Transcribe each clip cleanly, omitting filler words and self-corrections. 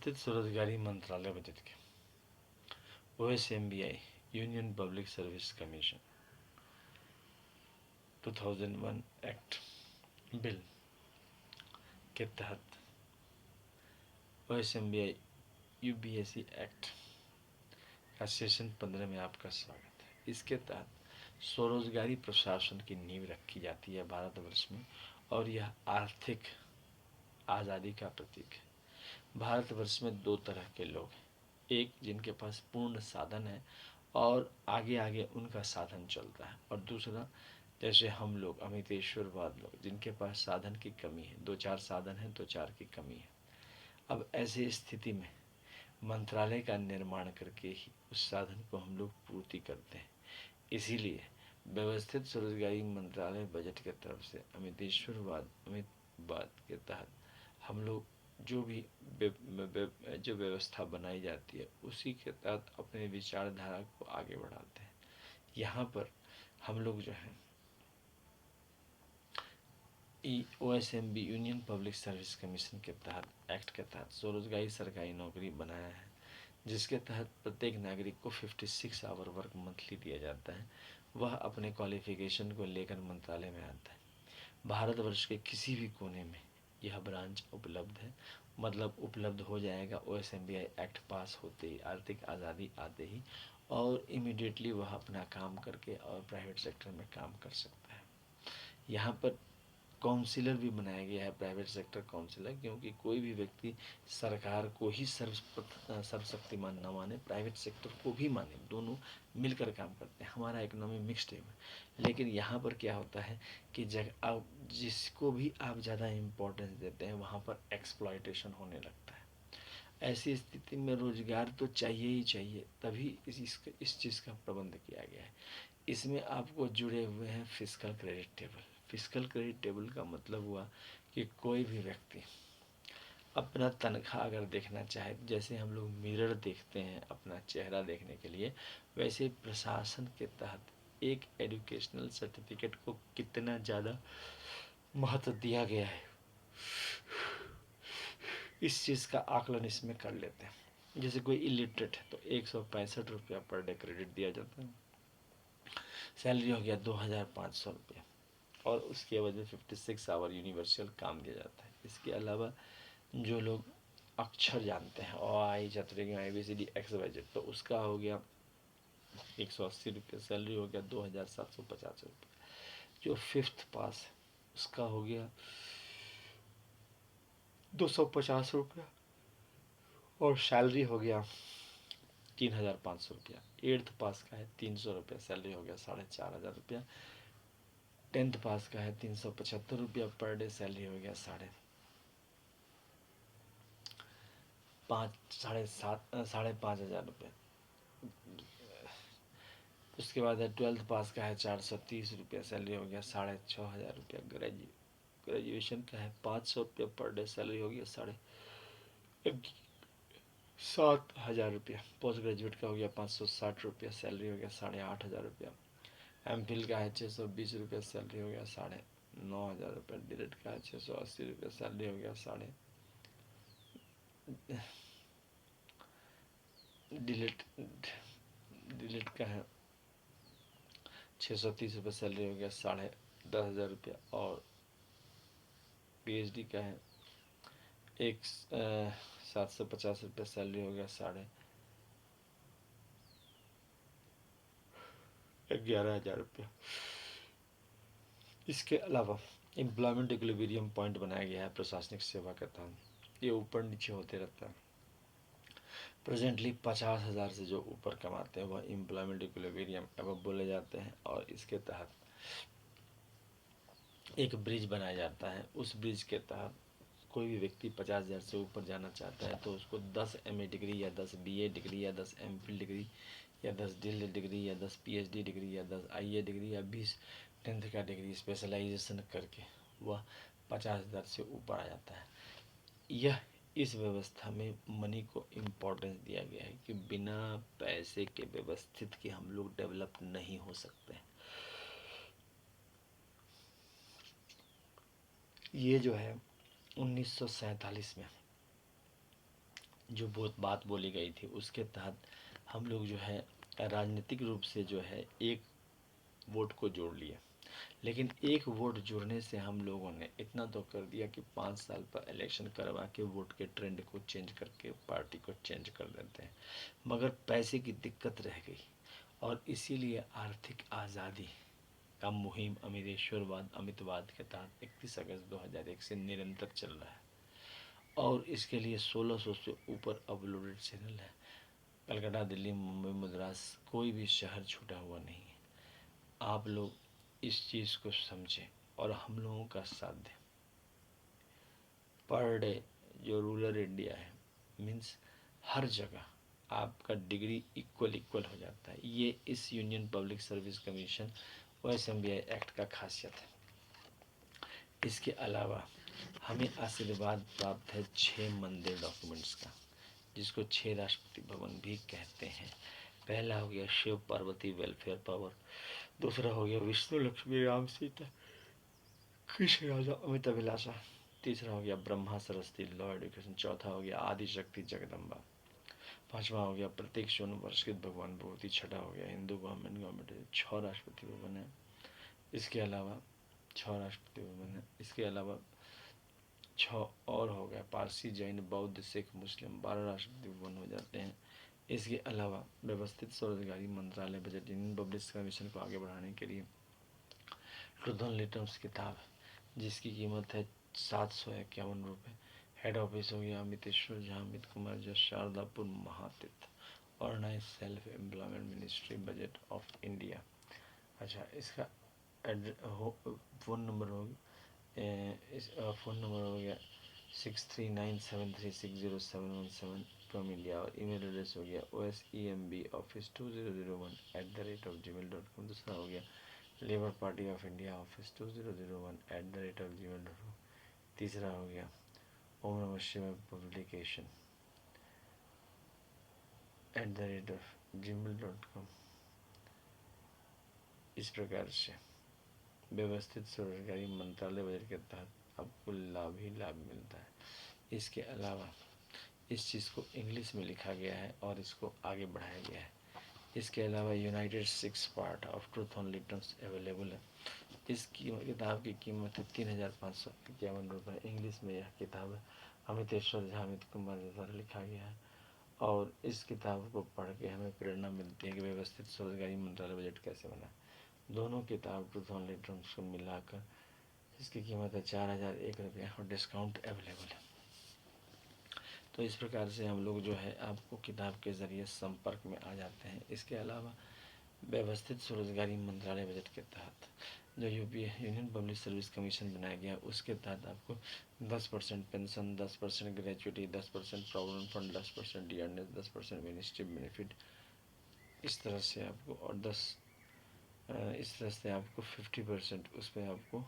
स्थित स्वरोजगारी मंत्रालय बजट के OSMBI union public service commission 2001 act bill के तहत OSMBI UBSE एक्ट का सेशन 15 में आपका स्वागत है। इसके तहत स्वरोजगारी प्रशासन की नींव रखी जाती है भारतवर्ष में, और यह आर्थिक आज़ादी का प्रतीक है। भारतवर्ष में दो तरह के लोग हैं, एक जिनके पास पूर्ण साधन है और आगे आगे उनका साधन चलता है, और दूसरा जैसे हम लोग अमितेश्वरवाद लोग, जिनके पास साधन की कमी है, दो चार साधन है, दो चार की कमी है। अब ऐसी स्थिति में मंत्रालय का निर्माण करके ही उस साधन को हम लोग पूर्ति करते हैं। इसीलिए व्यवस्थित स्वरोजगारी मंत्रालय बजट की तरफ से अमितवाद के तहत हम लोग जो भी जो व्यवस्था बनाई जाती है उसी के तहत अपने विचारधारा को आगे बढ़ाते हैं। यहाँ पर हम लोग जो है OSMB union public service commission के तहत एक्ट के तहत स्वरोजगारी सरकारी नौकरी बनाया है, जिसके तहत प्रत्येक नागरिक को 56 आवर वर्क मंथली दिया जाता है। वह अपने क्वालिफिकेशन को लेकर मंत्रालय में आता है। भारतवर्ष के किसी भी कोने में यह ब्रांच उपलब्ध है, मतलब उपलब्ध हो जाएगा OSMBI एक्ट पास होते ही, आर्थिक आज़ादी आते ही, और इमीडिएटली वह अपना काम करके और प्राइवेट सेक्टर में काम कर सकता है। यहाँ पर काउंसिलर भी बनाया गया है, प्राइवेट सेक्टर काउंसिलर, क्योंकि कोई भी व्यक्ति सरकार को ही सर्वशक्तिमान न माने, प्राइवेट सेक्टर को भी माने, दोनों मिलकर काम करते हैं। हमारा इकोनॉमी मिक्स्ड है, लेकिन यहाँ पर क्या होता है कि आप जिसको भी आप ज़्यादा इम्पोर्टेंस देते हैं वहाँ पर एक्सप्लॉयटेशन होने लगता है। ऐसी स्थिति में रोजगार तो चाहिए ही चाहिए, तभी इस चीज़ का प्रबंध किया गया है। इसमें आपको जुड़े हुए हैं fiscal credit table. Fiscal credit table का मतलब हुआ कि कोई भी व्यक्ति अपना तनख्वाह अगर देखना चाहे, जैसे हम लोग मिरर देखते हैं अपना चेहरा देखने के लिए, वैसे प्रशासन के तहत एक एजुकेशनल सर्टिफिकेट को कितना ज़्यादा महत्व दिया गया है, इस चीज़ का आकलन इसमें कर लेते हैं। जैसे कोई इलिटरेट है तो 165 रुपया पर डे क्रेडिट दिया जाता है, सैलरी हो गया 2500 रुपया, और उसके वजह 56 आवर यूनिवर्सल काम दिया जाता है। इसके अलावा जो लोग अक्षर जानते हैं, ओ आई चतुर्गी ABCD XYZ, तो उसका हो गया 180 रुपये, सैलरी हो गया 2750 रुपये। जो 5th पास है उसका हो गया 250 रुपया, और सैलरी हो गया 3500 रुपया। 8th पास का है 300 रुपया, सैलरी हो गया 4500 रुपया। 10th पास का है 375 रुपया पर डे, सैलरी हो गया साढ़े पाँच हज़ार रुपये। उसके बाद है 12th पास का है 430 रुपया, सैलरी हो गया 6500 रुपया। ग्रेजुएशन का है 500 रुपया पर डे, सैलरी हो गया 7,500 रुपया। पोस्ट ग्रेजुएट का हो गया 560 रुपया, सैलरी हो गया 8,500 रुपया। MPhil का है 620 रुपया, सैलरी हो गया 9,500 रुपया। डिलेट का है 680 रुपया, सैलरी हो गया डिलेट का है 630 रुपये, सैलरी हो गया 10,500 रुपया। और PhD का है 750 रुपया, सैलरी हो गया 11,500 रुपया। इसके अलावा एम्प्लॉयमेंट इक्विलिब्रियम पॉइंट बनाया गया है प्रशासनिक सेवा के तहत, ये ऊपर नीचे होते रहता है। प्रेजेंटली 50,000 से जो ऊपर कमाते हैं वह एम्प्लॉयमेंट इक्विलिब्रियम अब बोले जाते हैं, और इसके तहत एक ब्रिज बनाया जाता है। उस ब्रिज के तहत कोई भी व्यक्ति 50,000 से ऊपर जाना चाहता है तो उसको 10 MA डिग्री या 10 BA डिग्री या 10 MPhil डिग्री या 10 DIL डिग्री या 10 PhD डिग्री या 10 IA डिग्री या 20 10th का डिग्री स्पेशलाइजेशन करके वह 50,000 से ऊपर आ जाता है। यह इस व्यवस्था में मनी को इम्पोर्टेंस दिया गया है कि बिना पैसे के व्यवस्थित के हम लोग डेवलप नहीं हो सकते। ये जो है 1947 में जो बहुत बात बोली गई थी उसके तहत हम लोग जो है राजनीतिक रूप से जो है एक वोट को जोड़ लिया। लेकिन एक वोट जोड़ने से हम लोगों ने इतना तो कर दिया कि 5 साल पर इलेक्शन करवा के वोट के ट्रेंड को चेंज करके पार्टी को चेंज कर देते हैं। मगर पैसे की दिक्कत रह गई और इसीलिए आर्थिक आज़ादी का मुहिम अमीरेश्वरवाद अमितवाद के तहत 31 अगस्त 2001 से निरंतर चल रहा है और इसके लिए 1600 से ऊपर अपलोडेड चैनल है। कलकत्ता, दिल्ली, मुंबई, मद्रास कोई भी शहर छूटा हुआ नहीं है। आप लोग इस चीज़ को समझें और हम लोगों का साथ दें। पर डे जो रूरल इंडिया है मीन्स हर जगह आपका डिग्री इक्वल हो जाता है। ये इस union public service commission OSMBI act का खासियत है। इसके अलावा हमें आशीर्वाद प्राप्त है 6 मंदिर डॉक्यूमेंट्स का, जिसको 6 राष्ट्रपति भवन भी कहते हैं। पहला हो गया शिव पार्वती वेलफेयर पावर, दूसरा हो गया विष्णु लक्ष्मी राम सीता कृष्ण राजा अमित अभिलाषा, तीसरा हो गया ब्रह्मा सरस्वती लॉ एडुकेशन, चौथा हो गया आदि शक्ति जगदम्बा, पांचवा हो गया प्रत्येक सोन वर्षित भगवान भगवती, छठा हो गया हिंदू गवर्नमेंट 6 राष्ट्रपति भवन है। इसके अलावा 6 राष्ट्रपति भवन है। इसके अलावा 6 और हो गया पारसी जैन बौद्ध सिख मुस्लिम 12 राष्ट्रपति भवन हो जाते हैं। इसके अलावा व्यवस्थित स्वरोजगारी मंत्रालय बजट यूनियन पब्लिक कमीशन को आगे बढ़ाने के लिए ट्रूथ ऑन लिटर्स किताब जिसकी कीमत है 751 रुपये। हेड ऑफिस हो गया Amiteshwar Jha, Amit Kumar Jha, Shardapur Mahatirth, organise self employment ministry budget of India. अच्छा, इसका फ़ोन नंबर हो गया फ़ोन नंबर हो गया 6397360717 फ्रॉम इंडिया और ईमेल एड्रेस हो गया osemb office2001@gmail.com। दूसरा हो गया labour party of India office 2001@gmail.com। तीसरा हो गया ओम नमः शिवाय पब्लिकेशन @gmail.com। इस प्रकार से व्यवस्थित स्वरोजगारी मंत्रालय बजट के तहत आपको लाभ ही लाभ मिलता है। इसके अलावा इस चीज़ को इंग्लिश में लिखा गया है और इसको आगे बढ़ाया गया है। इसके अलावा United 6 part of truth on litres available है। इस किताब की कीमत है 3551 रुपये। इंग्लिश में यह किताब है अमितेश्वर झा अमित कुमार द्वारा लिखा गया है और इस किताब को पढ़ के हमें प्रेरणा मिलती है कि व्यवस्थित स्वरोजगारी मंत्रालय बजट कैसे बना। दोनों किताब ट्रूथ ऑन लिटर्स को मिलाकर इसकी कीमत है 4001 रुपये और डिस्काउंट अवेलेबल है। तो इस प्रकार से हम लोग जो है आपको किताब के ज़रिए संपर्क में आ जाते हैं। इसके अलावा व्यवस्थित स्वरोजगारी मंत्रालय बजट के तहत जो यूनियन पब्लिक सर्विस कमीशन बनाया गया उसके तहत आपको 10% pension, 10% gratuity, 10% provident fund, 10% dearness, 10% ministry benefit, इस तरह से आपको और इस तरह से आपको 50% उस पर आपको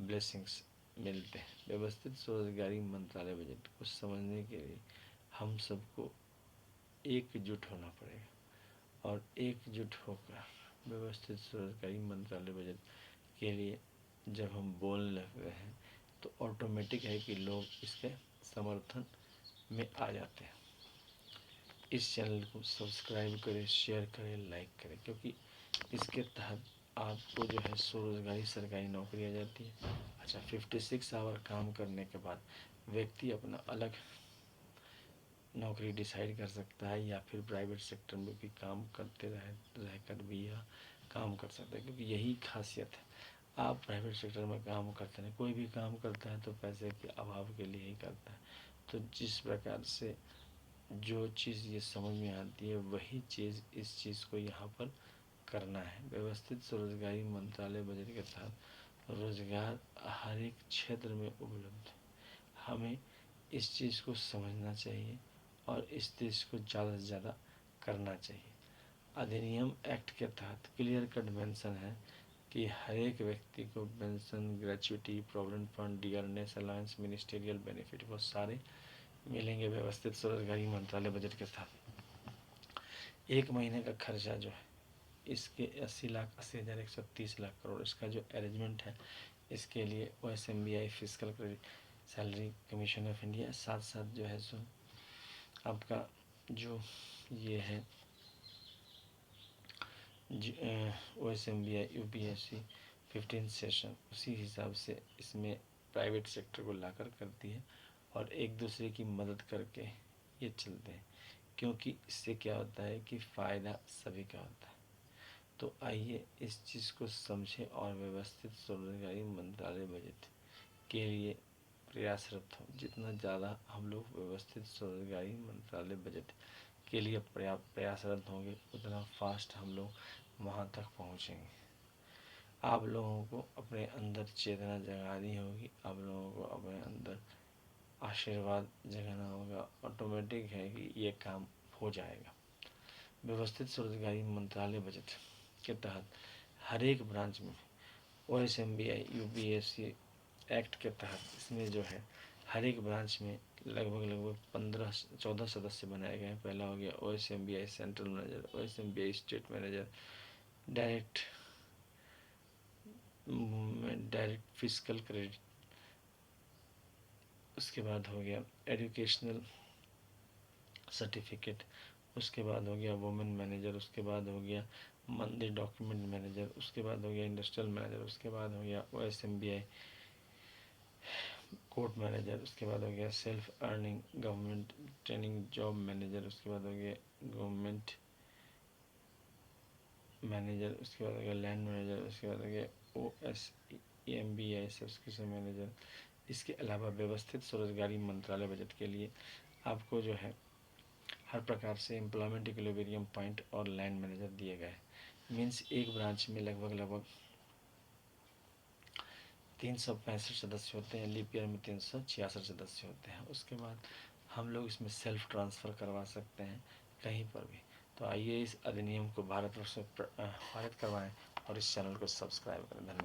ब्लेसिंग्स मिलते हैं। व्यवस्थित स्वरोजगारी मंत्रालय बजट को समझने के लिए हम सबको एकजुट होना पड़ेगा और एकजुट होकर व्यवस्थित स्वरोजगारी मंत्रालय बजट के लिए जब हम बोल रहे हैं तो ऑटोमेटिक है कि लोग इसके समर्थन में आ जाते हैं। इस चैनल को सब्सक्राइब करें, शेयर करें, लाइक करें, क्योंकि इसके तहत आपको जो है स्वरोजगारी सरकारी नौकरी आ जाती है। अच्छा, 56 आवर काम करने के बाद व्यक्ति अपना अलग नौकरी डिसाइड कर सकता है या फिर प्राइवेट सेक्टर में भी काम करते रहकर भी यह काम कर सकता है, क्योंकि यही खासियत है। आप प्राइवेट सेक्टर में काम करते हैं, कोई भी काम करता है तो पैसे के अभाव के लिए ही करता है। तो जिस प्रकार से जो चीज़ ये समझ में आती है वही चीज़ इस चीज़ को यहाँ पर करना है। व्यवस्थित स्वरोजगारी मंत्रालय बजट के तहत रोजगार हर एक क्षेत्र में उपलब्ध है। हमें इस चीज़ को समझना चाहिए और इस चीज़ को ज़्यादा से ज़्यादा करना चाहिए। अधिनियम एक्ट के तहत क्लियर कट मेंशन है कि हर एक व्यक्ति को pension, gratuity, provident fund, dearness allowance, ministerial benefit वो सारे मिलेंगे व्यवस्थित स्वरोजगारी मंत्रालय बजट के साथ। एक महीने का खर्चा जो है इसके 80,80,130 लाख करोड़ इसका जो अरेंजमेंट है, इसके लिए OSMBI physical salary commission of India, साथ साथ जो है सो आपका जो ये है OSMBI UPSC 15 सेशन उसी हिसाब से इसमें प्राइवेट सेक्टर को लाकर करती है और एक दूसरे की मदद करके ये चलते हैं, क्योंकि इससे क्या होता है कि फ़ायदा सभी का होता है। तो आइए इस चीज़ को समझें और व्यवस्थित स्वरोजगारी मंत्रालय बजट के लिए प्रयासरत हो। जितना ज़्यादा हम लोग व्यवस्थित स्वरोजगारी मंत्रालय बजट के लिए प्रयासरत होंगे उतना फास्ट हम लोग वहाँ तक पहुँचेंगे। आप लोगों को अपने अंदर चेतना जगानी होगी, आप लोगों को अपने अंदर आशीर्वाद जगाना होगा। ऑटोमेटिक है कि ये काम हो जाएगा। व्यवस्थित स्वरोजगारी मंत्रालय बजट के तहत हर एक ब्रांच में OSMBI UPSC एक्ट के तहत इसमें जो है हर एक ब्रांच में लगभग 14 सदस्य बनाए गए हैं। पहला हो गया OSMBI central manager, OSMBI state manager, direct physical credit, उसके बाद हो गया एजुकेशनल सर्टिफिकेट, उसके बाद हो गया वुमेन मैनेजर, उसके बाद हो गया मंदिर डॉक्यूमेंट मैनेजर, उसके बाद हो गया इंडस्ट्रियल मैनेजर, उसके बाद हो गया OSMBI कोर्ट मैनेजर, उसके बाद हो गया self earning government training job manager, उसके बाद हो गया गवर्नमेंट मैनेजर, उसके बाद हो गया लैंड मैनेजर, उसके बाद हो गया OSMBI सब्सक्रिप्शन मैनेजर। इसके अलावा व्यवस्थित स्वरोजगारी मंत्रालय बजट के लिए आपको जो है हर प्रकार से एम्प्लॉयमेंट इक्विलिब्रियम पॉइंट और लैंड मैनेजर दिए गए। मीन्स एक ब्रांच में लगभग 365 सदस्य होते हैं, लीप ईयर में 366 सदस्य होते हैं। उसके बाद हम लोग इसमें सेल्फ ट्रांसफ़र करवा सकते हैं कहीं पर भी। तो आइए इस अधिनियम को भारतवर्ष में पारित करवाएं और इस चैनल को सब्सक्राइब करें। धन्यवाद।